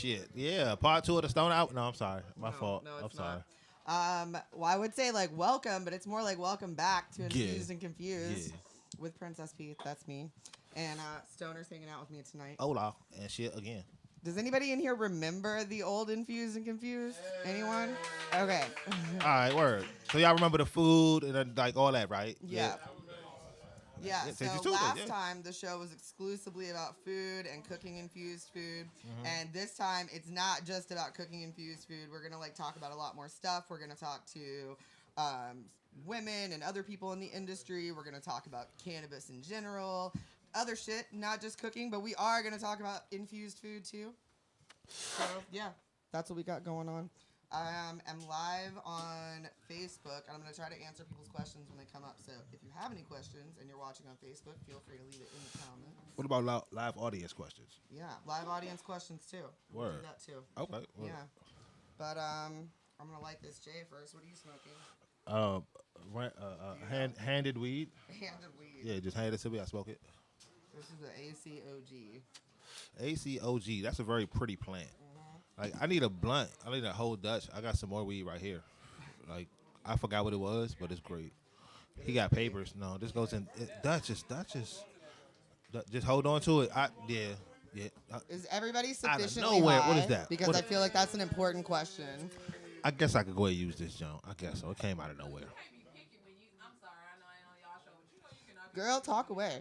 Shit. Yeah. Part 2 of the Stone Out. No, I'm sorry. My fault. No, I'm it's sorry. not. Well, I would say like welcome, but it's more like welcome back to Infused and Confused Yeah. with Princess Pete. That's me. And Stoner's hanging out with me tonight. Hola. And shit again. Does anybody in here remember the old Infused and Confused? Anyone? Okay. All right, word. So y'all remember the food and like all that, right? Yeah. Yeah, Tasty so too, last time the show was exclusively about food and cooking infused food. And this time it's not just about cooking infused food. We're going to like talk about a lot more stuff. We're going to talk to women and other people in the industry. We're going to talk about cannabis in general, other shit, not just cooking, but we are going to talk about infused food too. So, yeah, that's what we got going on. I am live on Facebook, and I'm going to try to answer people's questions when they come up. So if you have any questions and you're watching on Facebook, feel free to leave it in the comments. What about live audience questions? Yeah, live audience questions, too. We'll do that, too. Okay. Word. Yeah. But I'm going to light this J first. What are you smoking? Handed weed. Handed weed. Yeah, just hand it to me. I smoke it. This is the ACOG. ACOG. That's a very pretty plant. Like, I need a blunt. I need a whole Dutch. I got some more weed right here. Like, I forgot what it was, but it's great. He got papers. No, this goes in Dutchess. Just hold on to it. Yeah. Is everybody sufficiently nowhere. high? What is that? Because I feel like that's an important question. I guess I could go ahead and use this, John. I guess so. It came out of nowhere. Girl, talk away.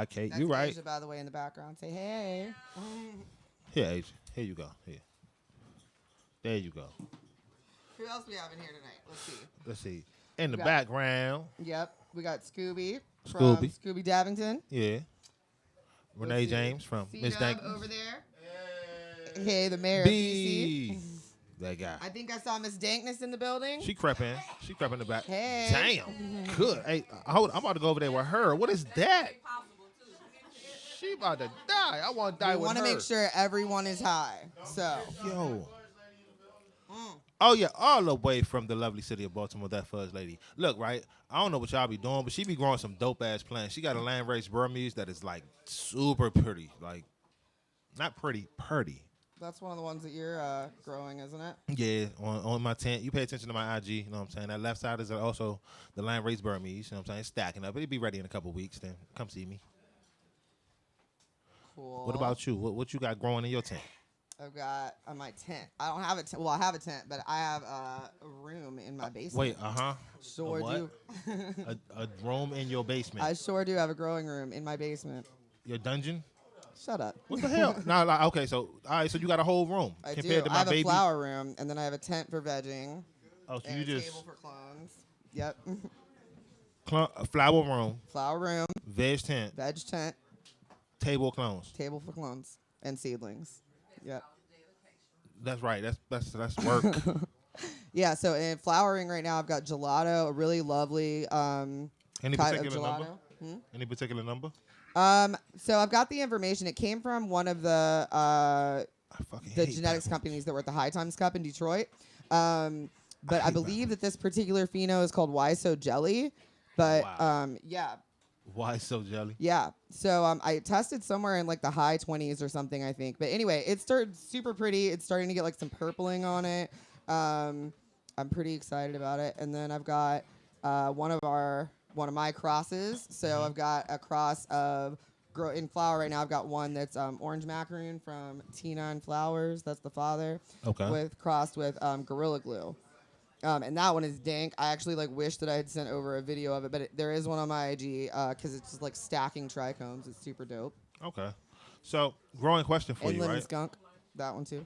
Okay, That's you right. Asia, by the way, in the background. Say hey. Here, Asia. Here you go. Here. There you go. Who else we have in here tonight? Let's see. In the background. Yep. We got Scooby from Scooby Davington. Yeah. Renee James from Miss Dank. over there. Hey, the mayor B. of DC. That guy. I think I saw Miss Dankness in the building. She crept in. She crept in the back. Hey. Damn. Good. Hey, hold on. I'm about to go over there with her. What is that? She about to die. I want to die with her. We want to make sure everyone is high. So. Yo. Oh, yeah. All the way from the lovely city of Baltimore, that fuzz lady. Look, right? I don't know what y'all be doing, but she be growing some dope-ass plants. She got a land-raised Burmese that is, like, super pretty. Like, not pretty. That's one of the ones that you're growing, isn't it? Yeah, on my tent. You pay attention to my IG, you know what I'm saying? That left side is also the land-raised Burmese, you know what I'm saying? It's stacking up. It'll be ready in a couple weeks, then come see me. Cool. What about you? What you got growing in your tent? I've got on my tent. I don't have a tent. Well, I have a tent, but I have a room in my basement. Wait, Sure do. a room in your basement? I sure do have a growing room in my basement. Your dungeon? Shut up. What the hell? Okay, so all right, so you got a whole room. I compared do. To I have baby? a flower room, and then I have a tent for vegging. Oh, so and you a just table for clones. Yep. a flower room, Flower room, veg tent, table clones. Table for clones and seedlings. Yep. That's right. That's work. Yeah. So in flowering right now, I've got gelato, a really lovely Any kind of particular gelato. number? Any particular number? So I've got the information. It came from one of the genetics companies that were at the High Times Cup in Detroit. But I believe that this particular pheno is called Why So Jelly. But yeah. Why so jelly? Yeah. So I tested somewhere in like the high 20s or something, I think. But anyway, it started super pretty. It's starting to get like some purpling on it. I'm pretty excited about it. And then I've got one of my crosses. So I've got a cross of in flower right now. I've got one that's orange macaroon from T9 Flowers. That's the father. Okay. Crossed with Gorilla Glue. And that one is dank. I actually wish that I had sent over a video of it, but there is one on my IG because it's just like stacking trichomes. It's super dope. Okay. So growing question for you, lemon right? skunk, that one too.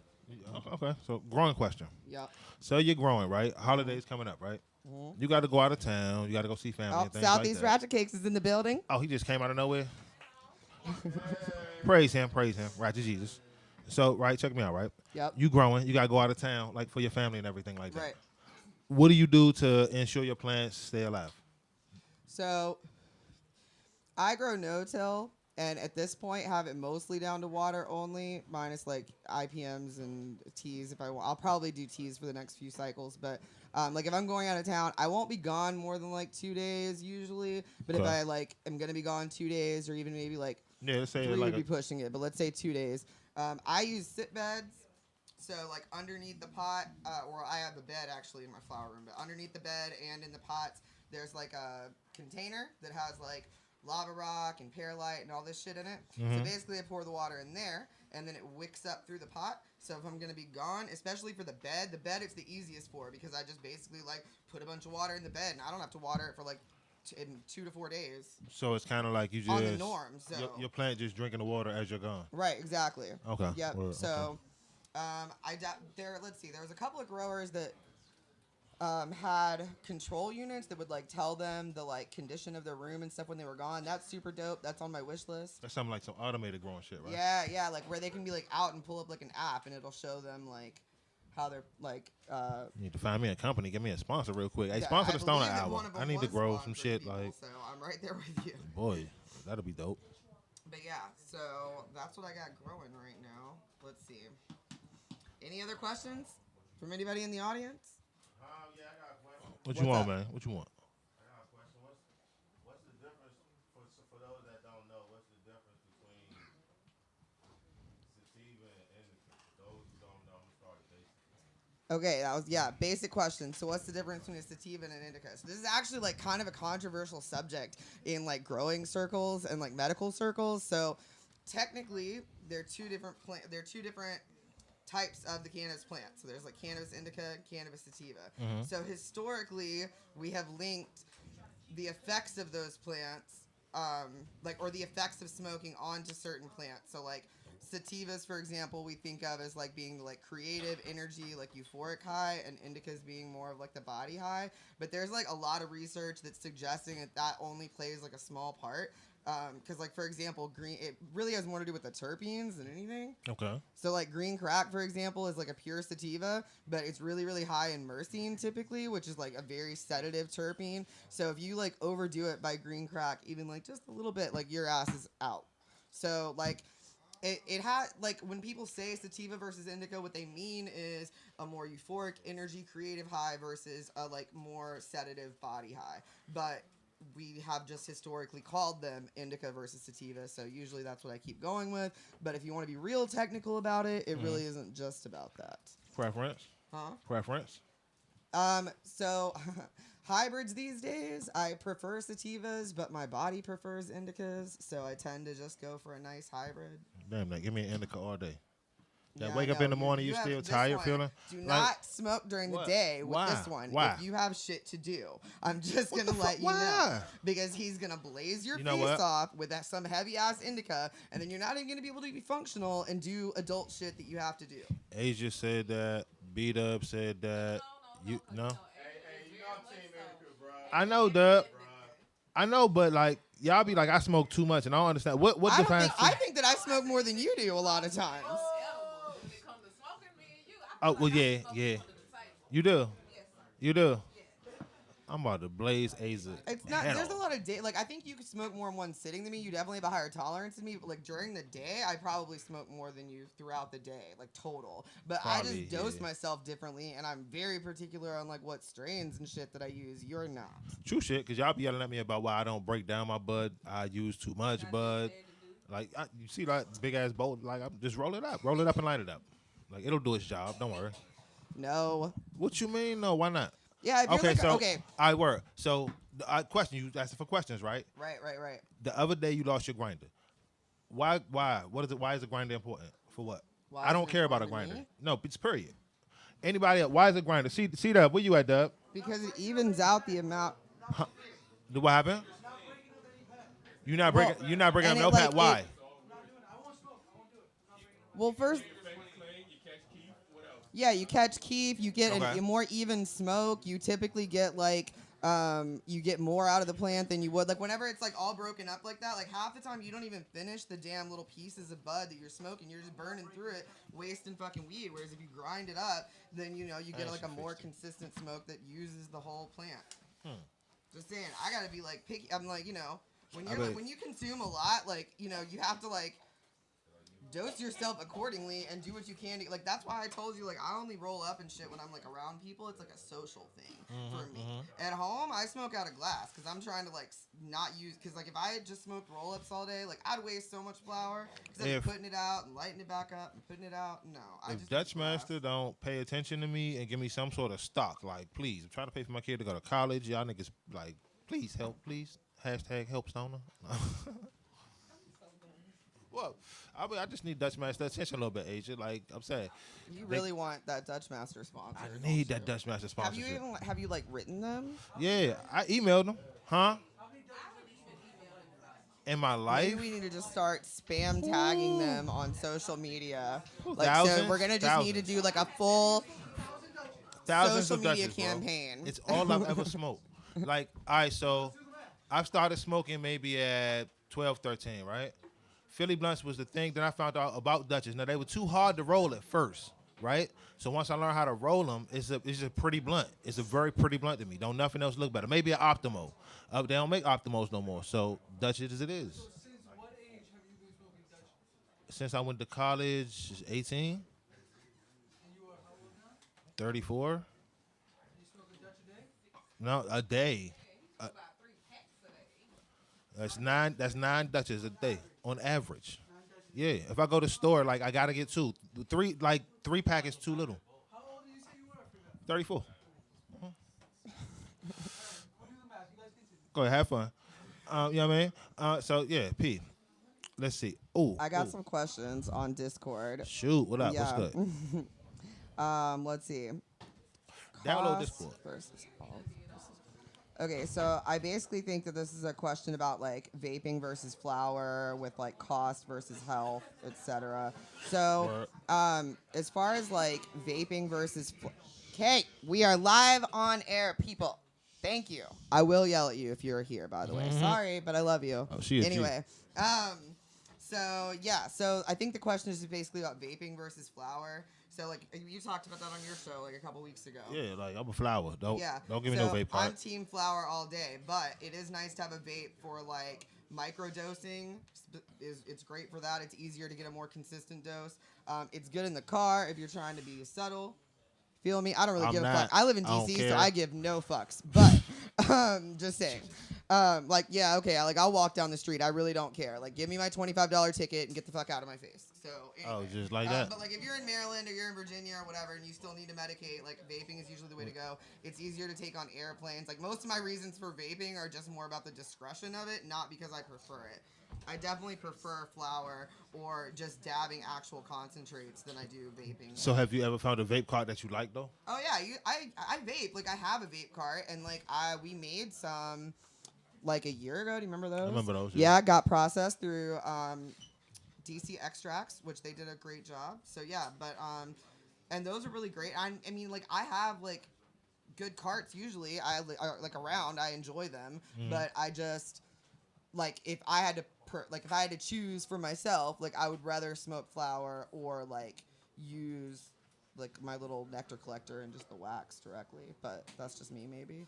Okay. So growing question. Yeah. So you're growing, right? Holidays coming up, right? You got to go out of town. You got to go see family. And things Southeast like that. Ratchet Cakes is in the building. Oh, he just came out of nowhere. Praise him, Ratchet Jesus. So right, check me out, right? Yep. You growing? You got to go out of town, like for your family and everything like that. Right. What do you do to ensure your plants stay alive? So I grow no-till, and at this point have it mostly down to water only, minus like IPMs and teas if I want. I'll probably do teas for the next few cycles, but if I'm going out of town, I won't be gone more than 2 days usually. But if I am gonna be gone 2 days or even maybe let's say 3 would be pushing it, but let's say 2 days. I use sit beds. So like underneath the pot, or I have a bed actually in my flower room, but underneath the bed and in the pots, there's like a container that has like lava rock and perlite and all this shit in it. So basically I pour the water in there and then it wicks up through the pot. So if I'm going to be gone, especially for the bed it's the easiest for because I just basically like put a bunch of water in the bed and I don't have to water it for like in 2 to 4 days. So it's kind of like you just on the norm. So your plant just drinking the water as you're gone. Right, exactly. Okay. Yep. Word, So let's see, there was a couple of growers that had control units that would like tell them the like condition of their room and stuff when they were gone. That's super dope. That's on my wish list. That's something like some automated growing shit, right? Yeah, like where they can be like out and pull up like an app and it'll show them like how they're like. You need to find me a company, give me a sponsor real quick. Hey, Yeah, sponsor the Stoner believe that Hour. one of them I need to was grow some sponsoring shit people, like. So I'm right there with you. Boy, that'll be dope. But yeah, so that's what I got growing right now. Let's see. Any other questions from anybody in the audience? Yeah, I got a question. What you want, man? What you want? I got a question. What's the difference for those that don't know? What's the difference between sativa and indica? For those who don't know, I'm gonna start it basic. Okay, that was basic question. So what's the difference between a sativa and an indica? So this is actually like kind of a controversial subject in like growing circles and like medical circles. So technically, they're two different types of the cannabis plant. So there's like cannabis indica and cannabis sativa. So historically, we have linked the effects of those plants, or the effects of smoking onto certain plants. So like sativas, for example, we think of as like being like creative energy, like euphoric high, and indicas being more of like the body high. But there's like a lot of research that's suggesting that only plays like a small part. Because like for example, it really has more to do with the terpenes than anything. Okay. So like green crack, for example, is like a pure sativa, but it's really, really high in myrcene typically, which is like a very sedative terpene. So if you like overdo it by green crack, even like just a little bit, like your ass is out. So like it has like when people say sativa versus indica, what they mean is a more euphoric energy creative high versus a like more sedative body high. But we have just historically called them indica versus sativa, so usually that's what I keep going with. But if you want to be real technical about it, it really isn't just about that. Preference? Huh? Preference? So hybrids these days, I prefer sativas, but my body prefers indicas, so I tend to just go for a nice hybrid. Damn, that give me an indica all day. Yeah, Wake I up know. in the morning, you have still this tired, one. feeling? Do like, not smoke during the What? day with Why? this one. Why? If you have shit to do, I'm just What gonna the let fu- you know why? because he's gonna blaze your You know face what? off with some heavy ass indica, and then you're not even gonna be able to be functional and do adult shit that you have to do. Asia said that. Beat Up said that. You no? Hey, you know I'm Team Indica, bro. I know, Dub. I know, but like y'all be like, I smoke too much, and I don't understand what defines. I think that I smoke more than you do a lot of times. Oh well, yeah. You do. You do. I'm about to blaze Asia. It's not. There's a lot of day. Like I think you could smoke more in one sitting than me. You definitely have a higher tolerance than me. But like during the day, I probably smoke more than you throughout the day, like total. But I Probably, just dose yeah. myself differently, and I'm very particular on like what strains and shit that I use. You're not. True shit, because y'all be yelling at me about why I don't break down my bud. I use too much bud. Like, you see that big ass bolt? Like, I'm just roll it up and light it up. Like, it'll do its job. Don't worry. No. What you mean? No, why not? Yeah. If you're Okay, like, so okay. I work. So, question you asking for questions, right? Right. The other day you lost your grinder. Why? What is it? Why is a grinder important? For what? Why I is don't it care about a important to grinder. me? No, it's period. Anybody else? Why is a grinder? See Dub. Where you at, Dub? Because it evens out the amount. What happened? You're not breaking. Well, You're not breaking up and no it, like, pat. Why? it- Well, first. Yeah, you catch keef. You get Okay. a more even smoke. You typically get like you get more out of the plant than you would like whenever it's like all broken up like that. Like half the time you don't even finish the damn little pieces of bud that you're smoking. You're just burning through it, wasting fucking weed. Whereas if you grind it up, then you get like a more consistent smoke that uses the whole plant. Just saying, I gotta be like picky. I'm like when you're like, when you consume a lot, like you have to like dose yourself accordingly and do what you can. Like, that's why I told you, like, I only roll up and shit when I'm, like, around people. It's, like, a social thing for me. At home, I smoke out of glass because I'm trying to, like, not use... Because, like, if I had just smoked roll-ups all day, like, I'd waste so much flour because I'd be putting it out and lighting it back up and putting it out. No, I just... If Dutch Master don't pay attention to me and give me some sort of stock, like, please, I'm trying to pay for my kid to go to college. Y'all niggas, like, please help, please. Hashtag help Stoner. Well, I just need Dutch Master attention a little bit, Asia. Like I'm saying, you really want that Dutch Master sponsor. I need that Dutch Master sponsorship. Have you like written them? Yeah, I emailed them. Huh? In my life, maybe we need to just start spam tagging them on social media. Like, thousands, so we're gonna just need to do like a full thousands social of media Dutches, campaign. Bro. It's all I've ever smoked. Like, all right, so I've started smoking maybe at 12, 13, right? Philly blunts was the thing that I found out about Dutches. Now, they were too hard to roll at first, right? So once I learned how to roll them, it's a pretty blunt. It's a very pretty blunt to me. Don't nothing else look better. Maybe an Optimo. They don't make Optimos no more. So Dutches as it is. So since what age have you been smoking Dutch? Since I went to college, 18. And you are how old now? 34. You smoke a Dutch a day? No, a day. That's nine Dutches a day on average. Yeah, if I go to the store, like I gotta get two, three, like 3 packets too little. How old did you say you were? I forgot. 34. We'll do the math. You guys continue. Go ahead, have fun. You know what I mean? So yeah, P. Let's see. Ooh, I got some questions on Discord. Shoot, what up? Yeah. What's good? Let's see. Download Cost Discord. versus health. Okay, so I basically think that this is a question about like vaping versus flower with like cost versus health, etc. So, as far as like vaping versus, okay, we are live on air, people. Thank you. I will yell at you if you're here, by the way. Sorry, but I love you. Oh, she is anyway. So yeah, so I think the question is basically about vaping versus flower. So like you talked about that on your show like a couple weeks ago. Yeah, like I'm a flower. Don't give me so no vape part. I'm team flower all day, but it is nice to have a vape for like micro dosing. It's great for that. It's easier to get a more consistent dose. It's good in the car if you're trying to be subtle. Feel me? I don't really give a fuck. I live in DC, so I give no fucks. But just saying. Like, yeah, okay. I'll walk down the street. I really don't care. Like, give me my $25 ticket and get the fuck out of my face. So, anyway. Oh, just like that. But, like, if you're in Maryland or you're in Virginia or whatever and you still need to medicate, like, vaping is usually the way to go. It's easier to take on airplanes. Like, most of my reasons for vaping are just more about the discretion of it, not because I prefer it. I definitely prefer flower or just dabbing actual concentrates than I do vaping. So have you ever found a vape cart that you like though? Oh yeah, I vape. Like I have a vape cart and like we made some like a year ago. Do you remember those? I remember those. Yeah, it got processed through DC Extracts, which they did a great job. So yeah, but and those are really great. I mean like I have like good carts usually. I like around. I enjoy them, but I just like if I had to choose for myself, like I would rather smoke flower or like use like my little nectar collector and just the wax directly. But that's just me maybe.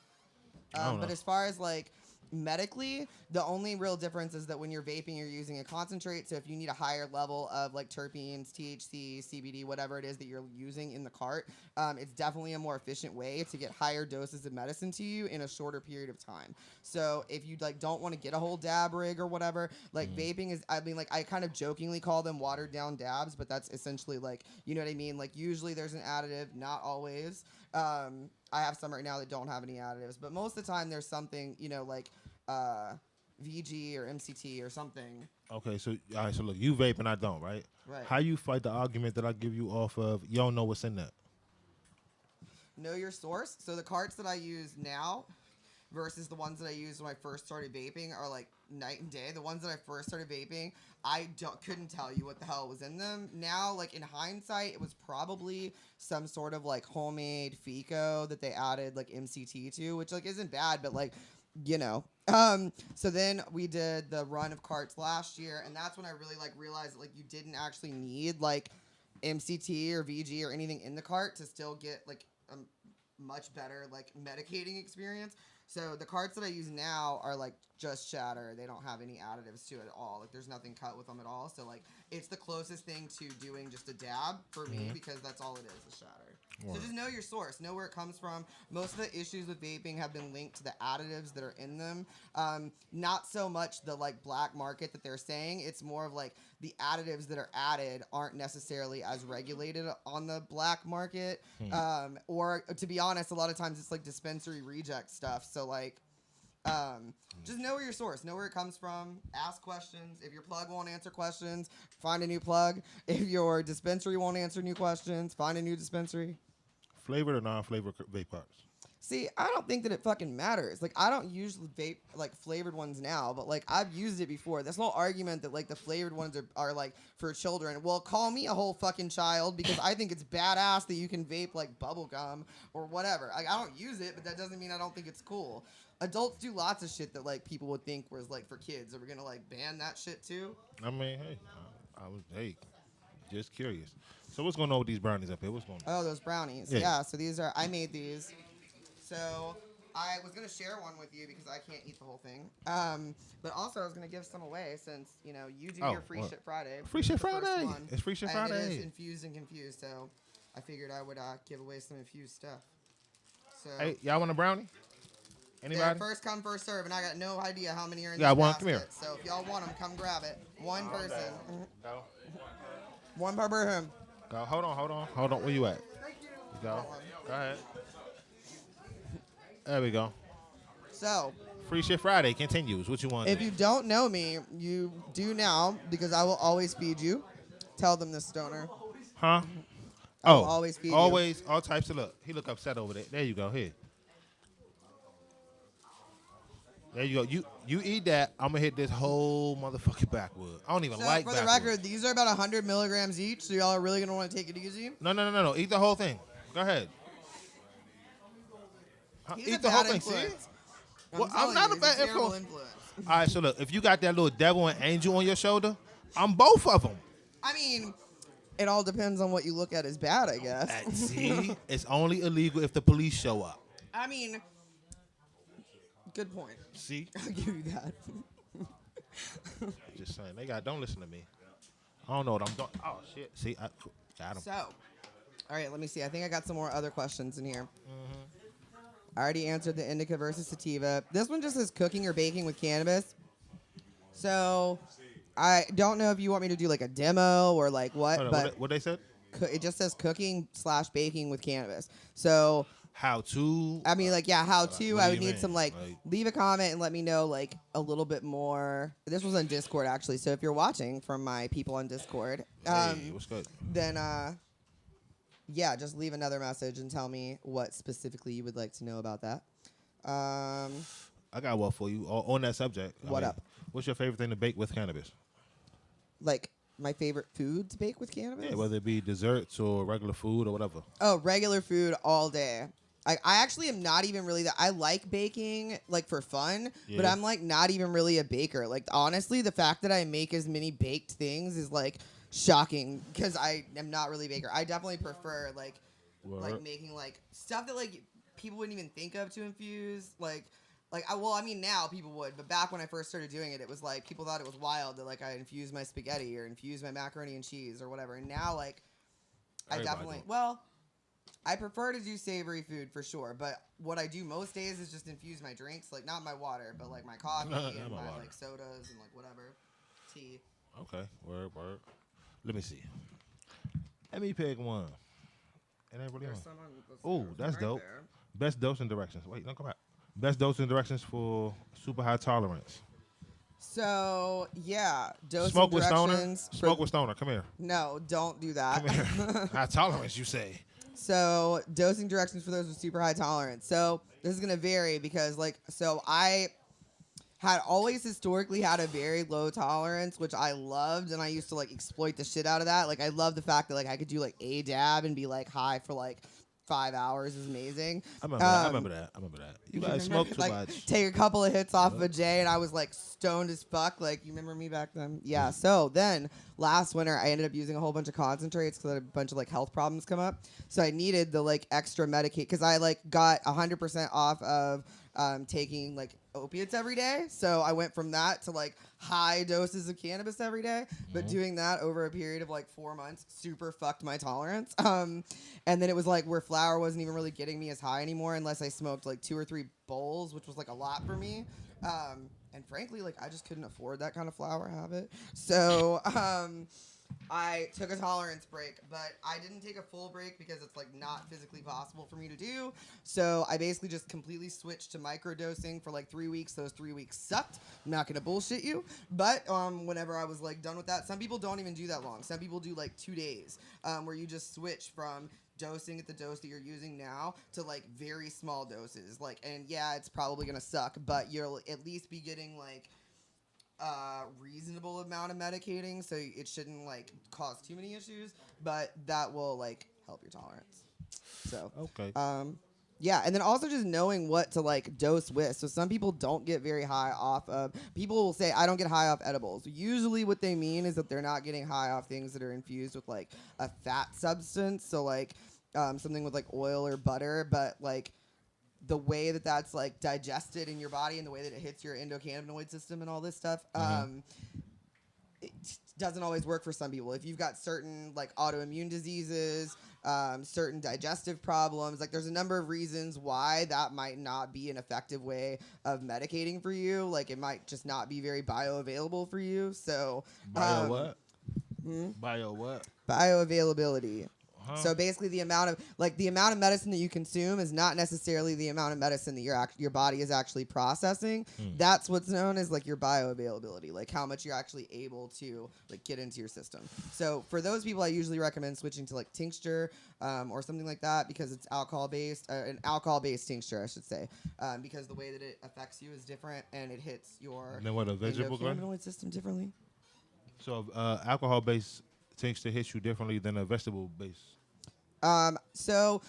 But as far as like medically, the only real difference is that when you're vaping, you're using a concentrate. So if you need a higher level of like terpenes, THC, CBD, whatever it is that you're using in the cart, it's definitely a more efficient way to get higher doses of medicine to you in a shorter period of time. So if you like don't want to get a whole dab rig or whatever, like vaping is, I mean, like I kind of jokingly call them watered down dabs, but that's essentially like, you know what I mean? Like usually there's an additive, not always. I have some right now that don't have any additives, but most of the time there's something, you know, like VG or MCT or something. Okay, so all right, so look, you vape and I don't, right? Right. How you fight the argument that I give you off of you don't know what's in that? Know your source. So the carts that I use now versus the ones that I used when I first started vaping are like night and day. The ones that I first started vaping, I couldn't tell you what the hell was in them. Now, like in hindsight, it was probably some sort of like homemade FICO that they added like MCT to, which like isn't bad, but like, you know. So then we did the run of carts last year, and that's when I really like realized that like you didn't actually need like MCT or VG or anything in the cart to still get like a much better like medicating experience. So the carts that I use now are like just shatter. They don't have any additives to it at all. Like there's nothing cut with them at all. So like it's the closest thing to doing just a dab for me because that's all it is shatter. So just know your source, know where it comes from. Most of the issues with vaping have been linked to the additives that are in them. Not so much the like black market that they're saying. It's more of like the additives that are added aren't necessarily as regulated on the black market. Or to be honest, a lot of times it's like dispensary reject stuff. So like, just know where your source, know where it comes from, ask questions. If your plug won't answer questions, find a new plug. If your dispensary won't answer new questions, find a new dispensary. Flavored or non-flavored vape carts? See, I don't think that it fucking matters. Like, I don't usually vape, like, flavored ones now, but, like, I've used it before. This whole argument that, like, the flavored ones are like, for children. Well, call me a whole fucking child because I think it's badass that you can vape, like, bubble gum or whatever. Like, I don't use it, but that doesn't mean I don't think it's cool. Adults do lots of shit that, like, people would think was, like, for kids. Are we gonna, like, ban that shit, too? I mean, hey, I was, just curious. So what's going on with these brownies up here? What's going on? Oh, those brownies. Yeah. Yeah, so these are, I made these. So I was going to share one with you because I can't eat the whole thing. But also I was going to give some away since, you know, you do your Free Shit Friday. Free Shit The first Friday. one. It's Free Shit And Friday. it is Infused and Confused, so I figured I would give away some infused stuff. So Hey, y'all want a brownie? they're Anybody? first come, first serve, and I got no idea how many are in Yeah, this one. basket. Come here. So if y'all want them, come grab it. One person. Go. One per person. Go. Hold on. Where you at? Go. Go ahead. There we go. So Free Shit Friday continues. What you want? if you don't know me, you do now because I will always feed you. Tell them this, stoner. Huh? I will always feed you. Always, all types of look. He look upset over there. There you go. Here. There you go. You eat that. I'm gonna hit this whole motherfucking backwood. I don't even So like for the backwoods. record, these are about 100 milligrams each, so y'all are really gonna want to take it easy. No. Eat the whole thing. Go ahead. He's Eat a the whole bad thing. See? influence. Well, I'm telling not you, a bad he's terrible influence. All right. So look, if you got that little devil and angel on your shoulder, I'm both of them. I mean, it all depends on what you look at as bad, I guess. See, it's only illegal if the police show up. I mean, good point. See, I'll give you that. just saying. Don't listen to me. I don't know what I'm doing. Oh shit. See, I got him. So, all right, let me see. I think I got some more other questions in here. I already answered the Indica versus Sativa. This one just says cooking or baking with cannabis. So, I don't know if you want me to do like a demo or like what, Hold on, but what they said? it just says cooking/baking with cannabis. So, How to? I mean, like, yeah, how to. What do I would you need mean? some, like, leave a comment and let me know, like, a little bit more. This was on Discord, actually. So if you're watching from my people on Discord, Hey, what's good? then, yeah, just leave another message and tell me what specifically you would like to know about that. I got one for you on that subject. What up? What's your favorite thing to bake with cannabis? Like, my favorite food to bake with cannabis? Yeah, whether it be desserts or regular food or whatever. Oh, regular food all day. I actually am not even really that. I like baking, like, for fun, but Yeah. I'm, like, not even really a baker. Like, honestly, the fact that I make as many baked things is, like, shocking because I am not really a baker. I definitely prefer, like Word. making, like, stuff that, like, people wouldn't even think of to infuse. I mean, now people would, but back when I first started doing it, it was, like, people thought it was wild that, like, I infused my spaghetti or infused my macaroni and cheese or whatever. And now, like, Everybody do. I prefer to do savory food for sure, but what I do most days is just infuse my drinks, like not my water, but like my coffee Not and my my water. like sodas and like whatever, tea. Okay, word. Let me see. Let me pick one. It ain't really on. Oh, that's dope. Best dosing directions. Wait, don't come back. Best dosing directions for super high tolerance. So yeah, dosing Smoke with stoner. directions. Smoke with stoner. Come here. No, don't do that. Come here. High tolerance, you say? So dosing directions for those with super high tolerance. So this is gonna vary because I had always historically had a very low tolerance, which I loved, and I used to like exploit the shit out of that. Like I love the fact that like I could do like a dab and be like high for like 5 hours is amazing. I remember that. You guys smoke too like, much. Take a couple of hits off of a J, and I was like stoned as fuck. Like, you remember me back then? Yeah. So then last winter, I ended up using a whole bunch of concentrates because I had a bunch of like health problems come up. So I needed the like extra Medicaid because I like got 100% off of taking like opiates every day. So I went from that to like high doses of cannabis every day. But doing that over a period of like 4 months super fucked my tolerance. And then it was like where flower wasn't even really getting me as high anymore unless I smoked like 2 or 3 bowls, which was like a lot for me. And frankly, like I just couldn't afford that kind of flower habit. So I took a tolerance break, but I didn't take a full break because it's like not physically possible for me to do. So I basically just completely switched to microdosing for like 3 weeks. Those 3 weeks sucked. I'm not gonna bullshit you. But whenever I was like done with that, some people don't even do that long. Some people do like 2 days, where you just switch from dosing at the dose that you're using now to like very small doses. Like, and yeah, it's probably gonna suck, but you'll at least be getting like reasonable amount of medicating, so it shouldn't like cause too many issues, but that will like help your tolerance. So Okay. yeah, and then also just knowing what to like dose with. So some people don't get very high off of, people will say I don't get high off edibles. Usually what they mean is that they're not getting high off things that are infused with like a fat substance, so like something with like oil or butter, but like the way that that's like digested in your body and the way that it hits your endocannabinoid system and all this stuff, it doesn't always work for some people. If you've got certain like autoimmune diseases, certain digestive problems, like there's a number of reasons why that might not be an effective way of medicating for you. Like it might just not be very bioavailable for you. So Bio what? Bio what? Bioavailability. So basically, the amount of medicine that you consume is not necessarily the amount of medicine that your body is actually processing. That's what's known as like your bioavailability, like how much you're actually able to like get into your system. So for those people, I usually recommend switching to like tincture or something like that because it's alcohol based, an alcohol based tincture, I should say, because the way that it affects you is different and it hits your And then what, a vegetable endocannabinoid system differently. So alcohol based tincture hits you differently than a vegetable based. So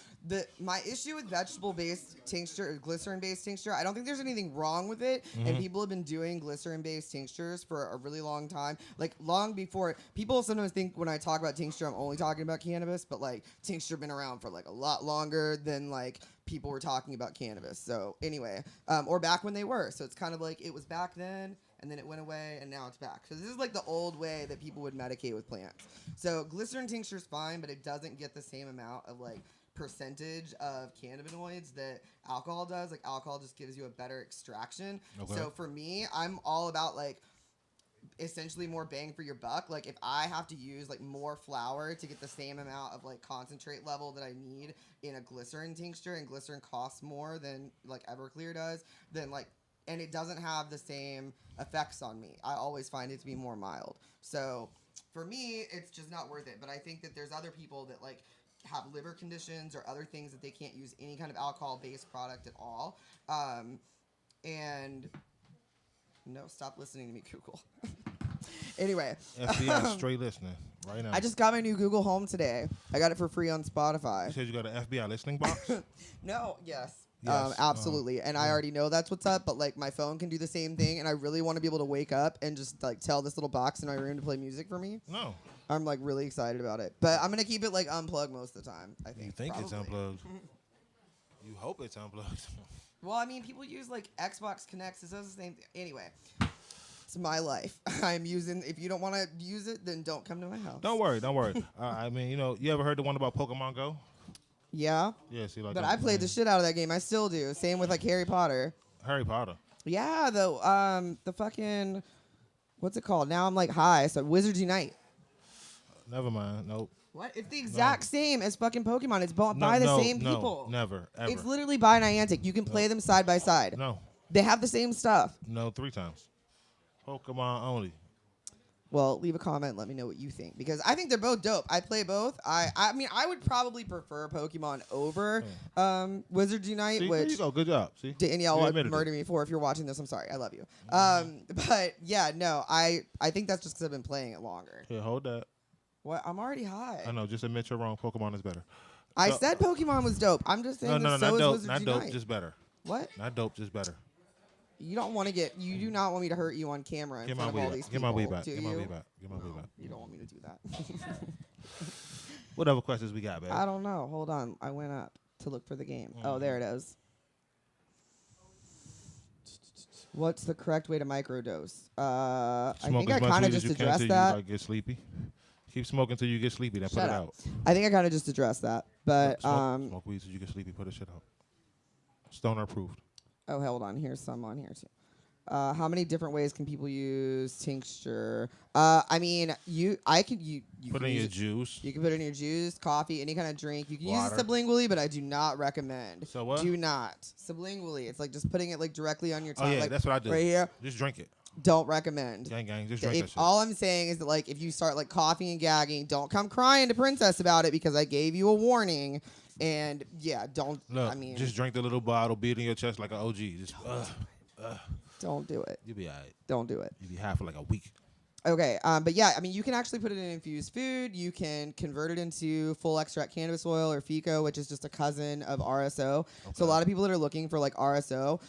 my issue with vegetable-based tincture, or glycerin-based tincture, I don't think there's anything wrong with it. And people have been doing glycerin-based tinctures for a really long time. Like long before, people sometimes think when I talk about tincture, I'm only talking about cannabis, but like tincture been around for like a lot longer than like people were talking about cannabis. So anyway, or back when they were. So it's kind of like it was back then. And then it went away, and now it's back. So this is like the old way that people would medicate with plants. So glycerin tincture is fine, but it doesn't get the same amount of like percentage of cannabinoids that alcohol does. Like alcohol just gives you a better extraction. Okay. So for me, I'm all about like essentially more bang for your buck. Like if I have to use like more flour to get the same amount of like concentrate level that I need in a glycerin tincture, and glycerin costs more than like Everclear does, then like, and it doesn't have the same effects on me, I always find it to be more mild. So for me, it's just not worth it. But I think that there's other people that like have liver conditions or other things that they can't use any kind of alcohol-based product at all. And no, stop listening to me, Google. Anyway. FBI straight listening right now. I just got my new Google Home today. I got it for free on Spotify. You said you got an FBI listening box? No, yes. Yes. Absolutely. And I already know that's what's up, but like my phone can do the same thing, and I really want to be able to wake up and just like tell this little box in my room to play music for me. No. I'm like really excited about it. But I'm going to keep it like unplugged most of the time, I think. You think it's probably. unplugged. You hope it's unplugged. Well, I mean, people use like Xbox Connects. It does the same thing. Anyway, it's my life. I'm using, if you don't want to use it, then don't come to my house. Don't worry. I mean, you ever heard the one about Pokemon Go? Yeah. Yeah, see, like. But I played the shit out of that game. I still do. Same with like Harry Potter. Harry Potter. Yeah, the fucking, what's it called? Now I'm like high. So Wizards Unite. Never mind. Nope. What? It's the exact same as fucking Pokemon. It's by the same people. Never, ever. It's literally by Niantic. You can play them side by side. No. They have the same stuff. No, 3 times. Pokemon only. Well, leave a comment. Let me know what you think, because I think they're both dope. I play both. I mean, I would probably prefer Pokemon over Wizards Unite. See, which there you go. Good job. See, Danielle You would admitted murder it. me for. If you're watching this, I'm sorry. I love you. But yeah, no, I think that's just because I've been playing it longer. Here, hold that. What? I'm already high. I know. Just admit you're wrong. Pokemon is better. I So- said Pokemon was dope. I'm just saying No, that so not is dope. Wizards Not Unite. dope. Just better. What? Not dope. Just better. You don't want to get. You do not want me to hurt you on camera in Get my front of all weed these back. people. Get my weed back. Do Get my you? weed back. Get my weed back. You don't want me to do that. What other questions we got, babe? I don't know. Hold on. I went up to look for the game. Oh, there it is. What's the correct way to microdose? I Smoke think I as much kind weed of as just you can addressed till that. you like get sleepy. Keep smoking till you get sleepy. Then put Shut it up. out. I think I kind of just addressed that. But Smoke weed till you get sleepy. Put the shit out. Stoner approved. oh, hold on. Here's some on here too. How many different ways can people use tincture? I mean, you Put can in use your it- juice. You can put it in your juice, coffee, any kind of drink. You can use Water. it sublingually, but I do not recommend. So what? Do not sublingually. It's like just putting it like directly on your tongue. Oh yeah, like, that's what I do. right here. Just drink it. Don't recommend. Gang, gang. Just drink that If shit. all I'm saying is that like if you start like coughing and gagging, don't come crying to Princess about it because I gave you a warning. And yeah, don't. Look, I mean, just drink the little bottle, beat it in your chest like an OG. Just don't do it. you'll be alright. Don't do it. You'll be high for like a week. Okay, but yeah, I mean, you can actually put it in infused food. You can convert it into full extract cannabis oil or FICO, which is just a cousin of RSO. So a lot of people that are looking for like RSO,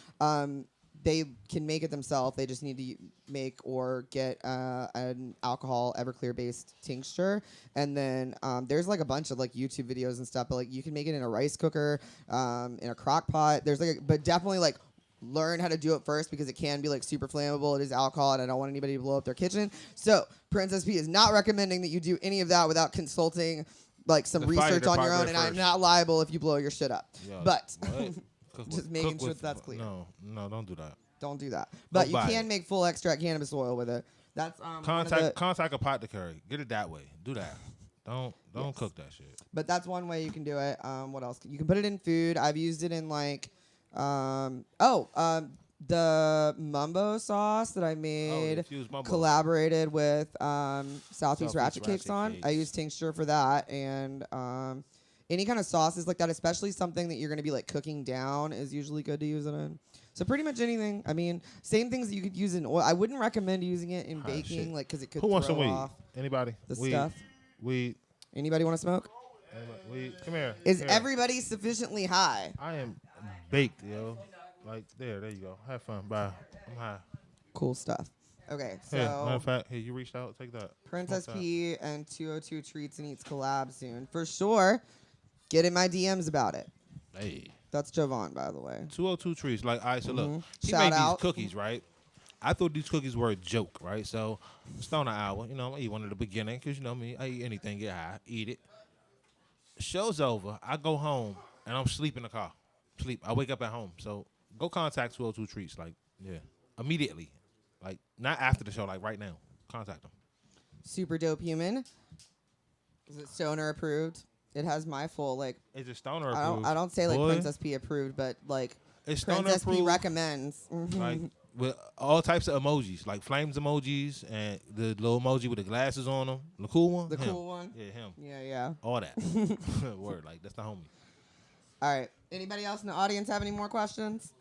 they can make it themselves. They just need to make or get an alcohol Everclear based tincture, and then there's like a bunch of like YouTube videos and stuff. But like you can make it in a rice cooker, in a crock pot. There's like, but definitely like. Learn how to do it first because it can be like super flammable. It is alcohol, and I don't want anybody to blow up their kitchen. So Princess P is not recommending that you do any of that without consulting like some The fire research on your own. department And I'm first. not liable if you blow your shit up. Yo, But what? just making sure that's clear. No, don't do that. Don't do that. But you buy can it. make full extract cannabis oil with it. That's one of the- Contact apothecary. Get it that way. Do that. Don't cook that shit. But that's one way you can do it. What else? You can put it in food. I've used it in like, the mumbo sauce that I made, infused mumbo. collaborated with Southeast Southeast Ratchet Cakes Ratchet on. I Cakes. use tincture for that, and any kind of sauces like that, especially something that you're going to be like cooking down, is usually good to use it in. So pretty much anything. I mean, same things that you could use in oil. I wouldn't recommend using it in baking, shit. like because it could Who wants throw some weed? off Anybody? the Weed. stuff. Weed. Anybody want to smoke? Weed. Come here. Is Come here. everybody sufficiently high? I am baked, yo. Like there you go. Have fun. Bye. I'm high. Cool stuff. Okay, so Here, matter of fact, hey, you reached out. Take that. Princess Smoke that. P and 202 Treats and Eats collab soon. For sure. Get in my DMs about it. Hey. That's Jovan, by the way. 202 trees. Like, all right, so look, he Shout made out. these cookies, right? I thought these cookies were a joke, right? So, Stoner Hour, I eat one at the beginning because, me, I eat anything, get high, eat it. Show's over. I go home, and I'm asleep in the car. I wake up at home. So, go contact 202 Treats, like, yeah, immediately. Like, not after the show, like, right now. Contact them. Super dope human. Is it Stoner approved? It has my full, like, Is it Stoner I approved? don't say, like, Boy, Princess P approved, but, like, It's Stoner Princess P approved. recommends. Like, with all types of emojis, like flames emojis and the little emoji with the glasses on them. The cool one? The Him. cool one? Yeah, him. Yeah. All that. Word, like, that's the homie. All right. Anybody else in the audience have any more questions?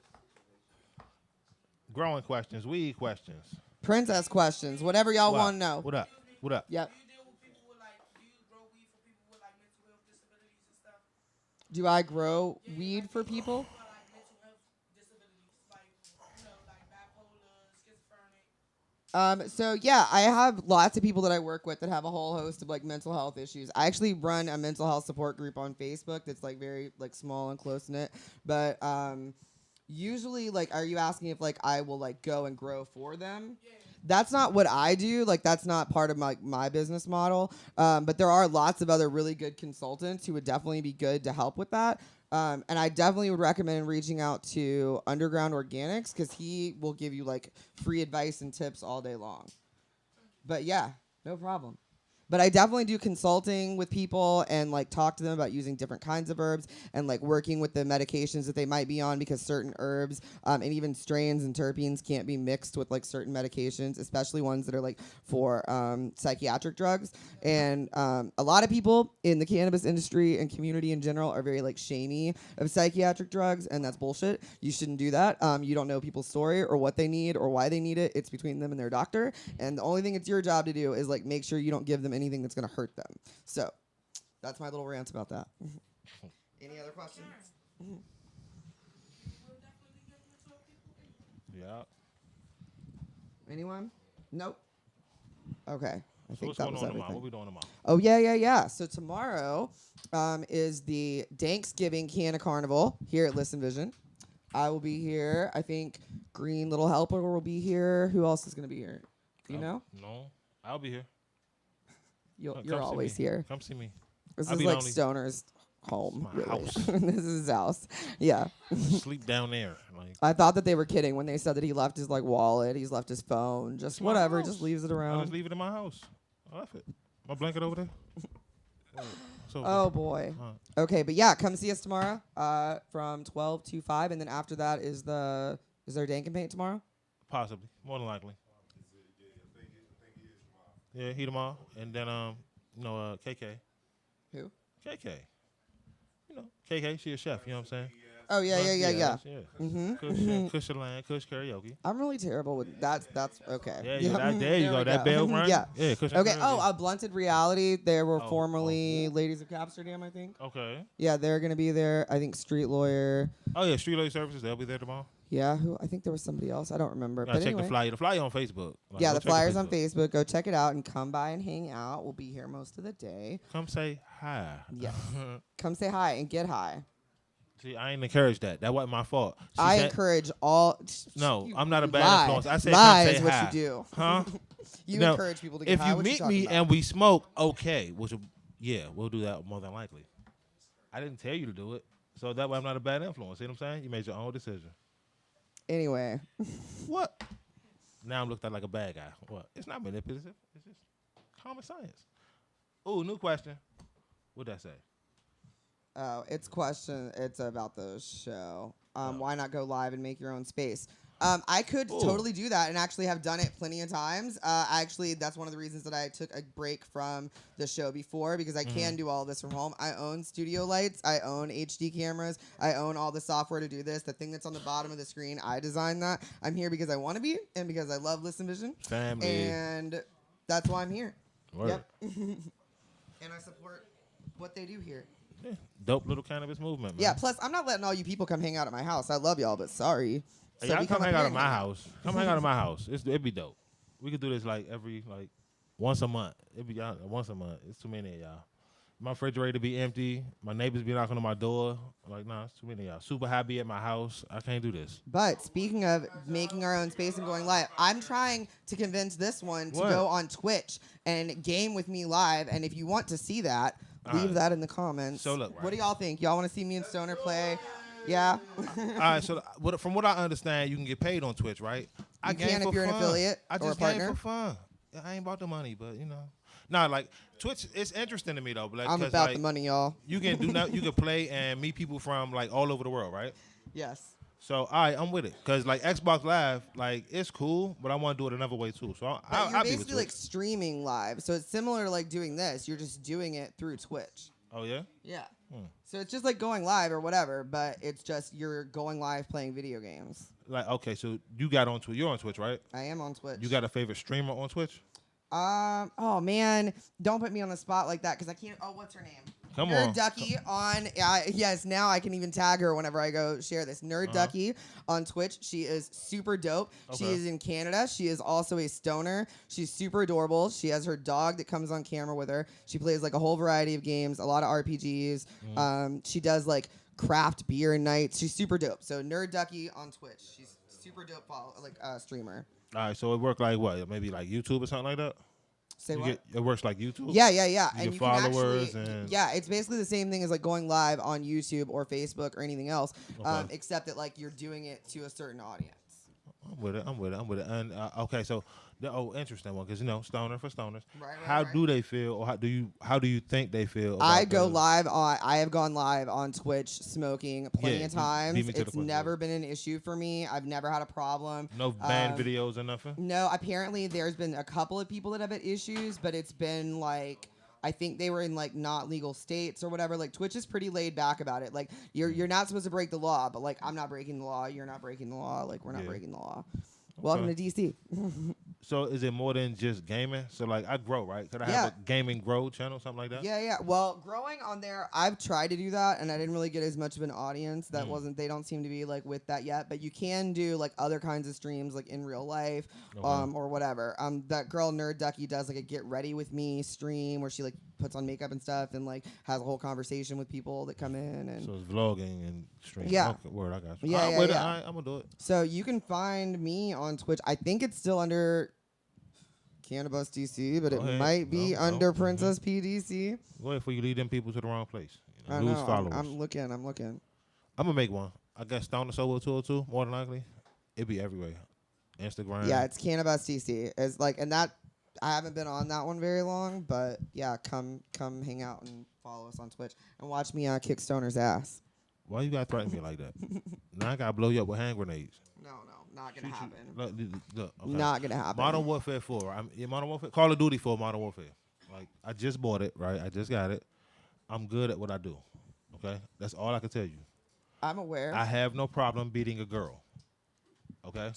Growing questions, weed questions. Princess questions. Whatever y'all What? want to know. What up? What up? Yep. Do you deal with people with like, do you grow weed for people with like mental health disabilities and stuff? Do I grow weed for people? Or like mental health disabilities, like, like bipolar, schizophrenic? So yeah, I have lots of people that I work with that have a whole host of like mental health issues. I actually run a mental health support group on Facebook that's like very like small and close knit. But usually, like, are you asking if like I will like go and grow for them? Yeah. That's not what I do. Like, that's not part of my business model. But there are lots of other really good consultants who would definitely be good to help with that. And I definitely would recommend reaching out to Underground Organics because he will give you like free advice and tips all day long. But yeah, no problem. But I definitely do consulting with people and like talk to them about using different kinds of herbs and like working with the medications that they might be on because certain herbs and even strains and terpenes can't be mixed with like certain medications, especially ones that are like for psychiatric drugs. And a lot of people in the cannabis industry and community in general are very like shamey of psychiatric drugs, and that's bullshit. You shouldn't do that. You don't know people's story or what they need or why they need it. It's between them and their doctor. And the only thing it's your job to do is like make sure you don't give them anything that's going to hurt them. So that's my little rant about that. Any other questions? Yeah. Anyone? Nope. Okay. I So think what's that going was on tomorrow? everything. What we doing tomorrow? Oh, yeah. So tomorrow is the Thanksgiving Canna Carnival here at Listen Vision. I will be here, I think, green little helper will be here. Who else is gonna be here? Do you know? No, I'll be here. You're see always me. here. Come see me. This I'll is be like lonely. Stoner's home. It's my Really. house. This is his house. Yeah. Sleep down there. Like I thought that they were kidding when they said that he left his like wallet, he's left his phone, just my whatever, house. just leaves it I around. just leave it in my house. I left it. My blanket over there. So Oh boy. Okay, but yeah, come see us tomorrow from 12 to 5, and then after that is there a Dank and Paint tomorrow? possibly, more than likely. Yeah, he tomorrow, and then KK. Who? KK. You know, KK. She a chef. You know what I'm saying? Oh yeah. Mm-hmm. Kush Land, Kush Karaoke. I'm really terrible with that's okay. Yeah, there you go. we That bell rang. Yeah. Kush Okay. Karaoke. Oh, Blunted Reality. They were Oh, formerly Ladies of Capsterdam, I think. Okay. Yeah, they're gonna be there. I think Street Lawyer. Oh yeah, Street Lawyer Services. They'll be there tomorrow. Yeah, who? I think there was somebody else. I don't remember. Gotta But check anyway. the flyer. The flyer on Facebook. Like, Yeah, go the check flyer's on Facebook. Go check it out and come by and hang out. We'll be here most of the day. Come say hi. Yes. Come say hi and get high. See, I ain't encouraged that. That wasn't my fault. She I said- encourage all. No, You I'm not a bad lie. influence. I said Lie come say is what hi. you do. Huh? You No, encourage people to get if high. you What meet talking me about? and we smoke, okay. We'll do that more than likely. I didn't tell you to do it, so that way I'm not a bad influence. See what I'm saying? You made your own decision. Anyway, What? Now I'm looked at like a bad guy. What? It's not manipulative. It's just common science. Ooh, new question. What'd that say? it's about the show. Why not go live and make your own space? I could Ooh. totally do that and actually have done it plenty of times. That's one of the reasons that I took a break from the show before, because I can do all this from home. I own studio lights. I own HD cameras. I own all the software to do this. The thing that's on the bottom of the screen, I designed that. I'm here because I want to be and because I love Listen Vision. Family. And that's why I'm here. Word. Yep. And I support what they do here. Yeah. Dope little cannabis movement, man. Yeah, plus I'm not letting all you people come hang out at my house. I love y'all, but sorry. Hey, So y'all we come up hang here out at and my house. Come hang out at my house. It'd be dope. We could do this once a month. It'd be once a month. It's too many of y'all. My refrigerator be empty. My neighbors be knocking on my door. I'm like, nah, it's too many of y'all. Super happy at my house. I can't do this. But speaking of making our own space and going live, I'm trying to convince this one to What? go on Twitch and game with me live. And if you want to see that, leave Alright. that in the comments. So look, What right. do y'all think? Y'all want to see me and Stoner play? Yeah. All right, so from what I understand, you can get paid on Twitch, right? I You game can if for you're an fun. affiliate I or a just game partner. for fun. Yeah, I ain't about the money, but Nah, like Twitch, it's interesting to me though. Like, I'm 'cause, about like, the money, y'all. You can do you can play and meet people from like all over the world, right? Yes. So, all right, I'm with it. Because, like, Xbox Live, like, it's cool, but I want to do it another way, too. So, But you're I'll be with basically like Twitch. streaming live. So it's similar to like doing this. You're just doing it through Twitch. Oh, yeah? Yeah. Hmm. So it's just like going live or whatever, but it's just you're going live playing video games. Like, okay, so you got on Twitch. You're on Twitch, right? I am on Twitch. You got a favorite streamer on Twitch? Oh man, don't put me on the spot like that because I can't. Oh, what's her name? Come Nerd on. Ducky on. Yes, now I can even tag her whenever I go share this. Nerd Ducky on Twitch. She is super dope. She Okay. is in Canada. She is also a stoner. She's super adorable. She has her dog that comes on camera with her. She plays like a whole variety of games, a lot of RPGs. She does like craft beer nights. She's super dope. So Nerd Ducky on Twitch. She's super dope streamer. All right, so it worked like what? Maybe like YouTube or something like that? Say what? It works like YouTube? Yeah. You And get you followers can actually, and- yeah, it's basically the same thing as like going live on YouTube or Facebook or anything else, Okay. except that like you're doing it to a certain audience. I'm with it. And, okay, so, interesting one, because, stoner for stoners. Right, How right. do they feel, or how do you think they feel? I about I have gone live on Twitch smoking plenty Yeah, of beat times. me to the It's punch, never been an issue for me. I've never had a problem. No banned videos or nothing? No, apparently there's been a couple of people that have had issues, but it's been like I think they were in like not legal states or whatever. Like Twitch is pretty laid back about it. Like you're not supposed to break the law, but like I'm not breaking the law, you're not breaking the law, like we're not Yeah. breaking the law. Welcome to DC. So is it more than just gaming? So like I grow, right? Could I Yeah. have a gaming grow channel, something like that? Yeah. Well, growing on there, I've tried to do that, and I didn't really get as much of an audience. That wasn't. They don't seem to be like with that yet. But you can do like other kinds of streams, like in real life, Okay. or whatever. That girl Nerd Ducky does like a get ready with me stream where she like puts on makeup and stuff, and like has a whole conversation with people that come in. And So it's vlogging and streaming. Yeah. Okay, word, I got you. Yeah, yeah, wait, yeah. I'm gonna do it. so you can find me on Twitch. I think it's still under Cannabis DC, but Go it ahead. might be No, under no. Princess PDC. Go ahead before you lead them people to the wrong place. I Lose know. followers. I'm looking. I'm looking. I'm gonna make one. I guess Stone the Soul 202. More than likely, it'd be everywhere. Instagram. Yeah, it's Cannabis DC. It's like, and that I haven't been on that one very long, but yeah, come hang out and follow us on Twitch and watch me kick Stoner's ass. Why you gotta threaten me like that? Now I gotta blow you up with hand grenades. No, not gonna happen. Look, okay. Not gonna happen. Modern Warfare 4. Modern Warfare. Call of Duty 4. Modern Warfare. Like I just bought it. Right. I just got it. I'm good at what I do. Okay. That's all I can tell you. I'm aware. I have no problem beating a girl. Okay.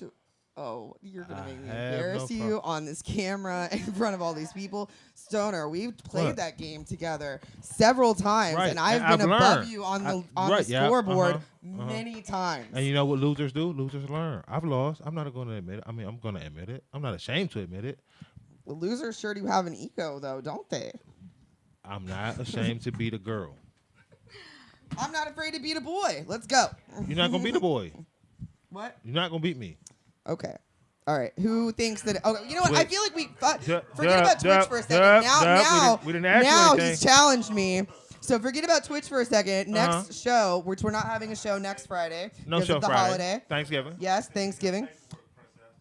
Oh, you're gonna make me have embarrass no you on this camera in front of all these people. Stoner, we've played What? that game together several times, Right, and I've and been I've above learned. you on the Right, yeah, scoreboard many times. And you know what losers do? Losers learn. I've lost. I'm not going to admit it. I mean, I'm going to admit it. I'm not ashamed to admit it. Well, losers sure do have an ego, though, don't they? I'm not ashamed to beat a girl. I'm not afraid to beat a boy. Let's go. You're not going to beat a boy. What? You're not going to beat me. Okay. All right. Who thinks that? Okay. You know what? I Twitch. feel like we forget about Twitch for a second. We didn't ask you now anything. he's challenged me. So forget about Twitch for a second. Next show, which we're not having a show next Friday. No because show of the Friday. holiday. Thanksgiving. Yes, Thanksgiving.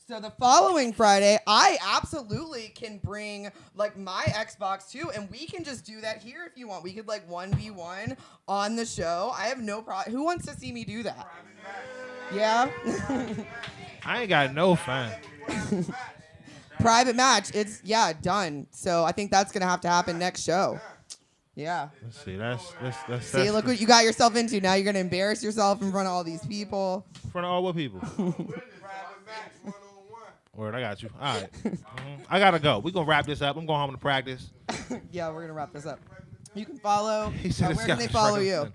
So the following Friday, I absolutely can bring like my Xbox too, and we can just do that here if you want. We could like 1v1 on the show. I have no problem. Who wants to see me do that? Yeah. I ain't got no fun. Private match. It's done. So I think that's gonna have to happen next show. Yeah. Let's see. That's See, look what you got yourself into. Now you're gonna embarrass yourself in front of all these people. in front of all what people? Word, I got you. All right. I gotta go. We're gonna wrap this up. I'm going home to practice. Yeah, we're gonna wrap this up. You can follow. He said Where can they follow you?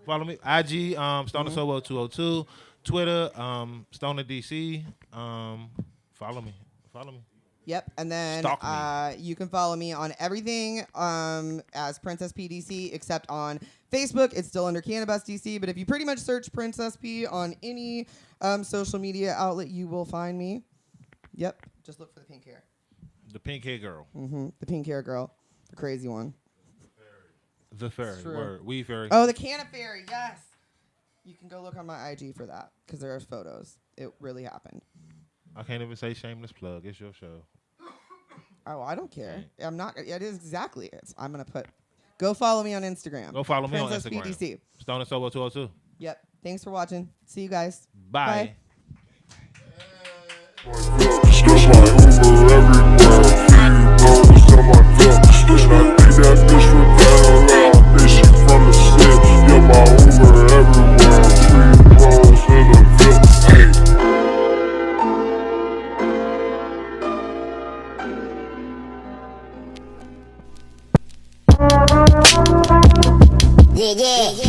Follow me. IG, Stoner Sobo 202. Twitter, Stoner DC. Follow me. Yep, and then Stalk you can follow me on everything as Princess PDC, except on Facebook. It's still under Cannabis DC, but if you pretty much search Princess P on any social media outlet, you will find me. Yep, just look for the pink hair. The pink hair girl. The pink hair girl, the crazy one. The fairy. True. Word. We fairy. Oh, the Canna Fairy, yes. You can go look on my IG for that because there are photos. It really happened. I can't even say shameless plug. It's your show. Oh, I don't care. I'm not. It is exactly it. I'm gonna put. Go follow me on Instagram. Go follow me Princess on Instagram. PDC. Stoner Sobo 202. Yep. Thanks for watching. See you guys. Bye. Just like Uber everywhere, feeding hoes to my cup. And I think that bitch from down loud, think she from the set. Yeah, my Uber everywhere, feeding hoes in the VIP. Yeah, yeah.